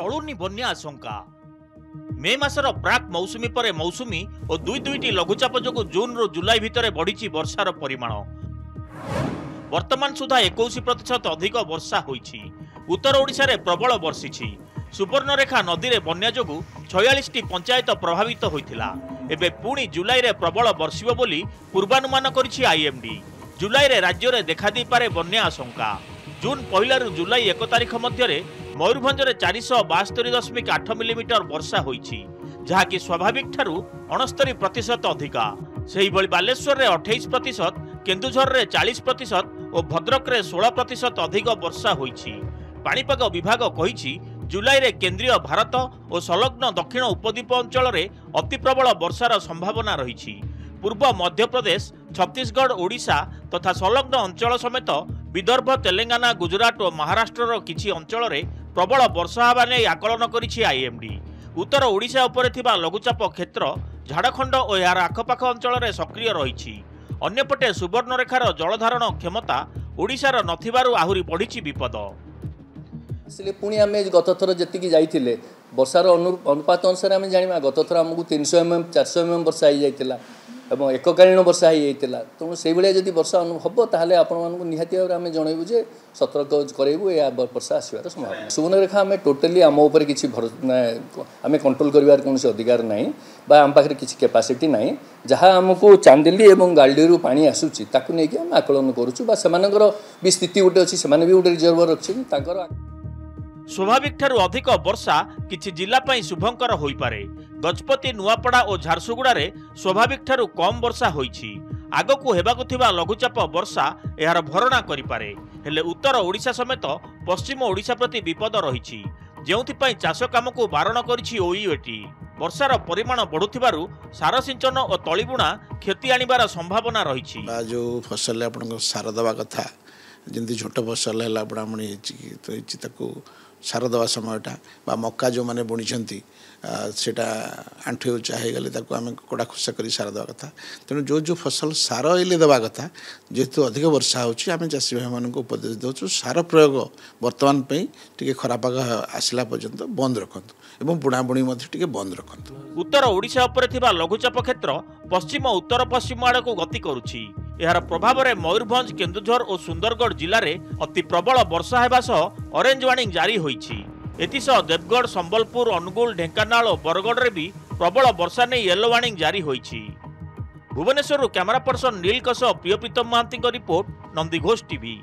टलुनी बन्या आशंका। मे मासर प्राक मौसुमी पर मौसुमी और दुईटी लघुचाप जो जून रु जुलाई भितर बढ़ी वर्षार परिमाण। वर्तमान सुधा 21% अधिक वर्षा होईछि। उत्तर ओडिशा रे प्रबल वर्षिछि। सुवर्णरेखा नदी रे बन्या जोगु 46टी पंचायत प्रभावित होइथिला। एबे पुणी जुलाई रे प्रबल वर्षिबो बोली पूर्वानुमान करिछि आईएमडी। जुलाई रे राज्य रे देखा दी पारे बन्या आशंका। जून 1 रु जुलाई 1 तारिख मध्य रे मयूरभंज रे 472.8 मिलीमीटर वर्षा होईछि, जहाकी स्वाभाविक ठारू 69% अधिका। सेही भली बालेश्वर रे 28%, केन्दुझर रे 40% और भद्रक रे 16% अधिक वर्षा होईछि। पाणीपाग विभाग कहिछि जुलाई रे केंद्रीय भारत और संलग्न दक्षिण उपद्वीप अंचल रे अति प्रबल वर्षार संभावना रही। पूर्व मध्य प्रदेश, छत्तीसगढ़, ओडिशा तथा संलग्न अंचल समेत विदर्भ, तेलंगाना, गुजरात और महाराष्ट्र किछि अंचल रे प्रबल वर्षा हेबा नै आकलन करिछि आईएमडी। उत्तर ओडिशा उपरे थिबा लघुचाप क्षेत्र झारखंड और यार आखपाख अंचल रे सक्रिय रही। अन्यपटे सुवर्णरेखार जलधारण क्षमता ओडिशार नथिबारु आहुरी बढ़िछि विपद। इसलिए पुणी आम गत थर जी जाइए वर्षार अनुपात अनुसार आम जाना गत थर आमको 300 mm 400 mm वर्षा हो जाता और एककालीन वर्षा हो जाता। तेणु से भाया जब वर्षा हम ताहले आपण निहाती भाव आम जनइबू जे सतर्क करेबू या वर्षा आसबार संभावना। सुवर्णरेखा आम टोटाली आम उपर किसी आम कंट्रोल कर कौन अधिकार ना बा आम पाखे किसी कैपेसिटी ना। जहाँ आमको चांदिली और गाल्डीरू पानी आसूची ताकू नहीं आम आकलन करुचु बा सेमानकर भी स्थिति गोटे अच्छी से गोटे रिजर्वर रखिंट। स्वाभाविक ठारू अधिक वर्षा किछि जिला पई शुभंकर होई पारे। गजपति, नुआपड़ा और झारसुगुड़ा रे स्वाभाविक ठारू कम वर्षा होईछि। आगकू हेबाकू थिबा लघुचाप वर्षा एहार भरणा करि पारे। हेले उत्तर ओडिशा समेत पश्चिम ओडिशा प्रति विपद रहिछि, जेउथि पई चाष कामकू बारण करिछि ओईएटी। वर्षार परिमाण बढ़ुथिबारु सार सिंचन और तळीबुणा क्षति आनिबार संभावना रहिछि। जो फसल आपन सार दवा कथा जंती छोट फसल है बुणाबुणी ताकू सार दवा समयटा बा मक्का जो मैंने बुणी सेटा आंठे उच्चा हो गले आम कड़ा खुसा कर सार दवा कथा। तेणु जो जो फसल सार एले दवा कथा जेहेतु अधिक वर्षा होची आम चाषी भाई मानक उपदेश दौचु सार प्रयोग वर्तमान टे खराब आसला पर्यंत बंद रखु और बुणाबुणी बंद रखु। उत्तर ओडिशा उपरे थिबा लघुचाप क्षेत्र पश्चिम उत्तर पश्चिम आड़ को गति करुछि। यार प्रभाव में मयूरभंज, केन्दुझर और सुंदरगढ़ जिले में अति प्रबल वर्षा हेबा सह ऑरेंज वार्निंग जारी होईछि। एतिसह देवगढ़, संबलपुर, अनुगुल, ढेंकानाल और बरगढ़ रे भी प्रबल वर्षा नहीं येलो वार्निंग जारी होईछि। भुवनेश्वर कैमरा पर्सन नील कस प्रियप्रीतम महांती रिपोर्ट, नंदीघोष टीवी।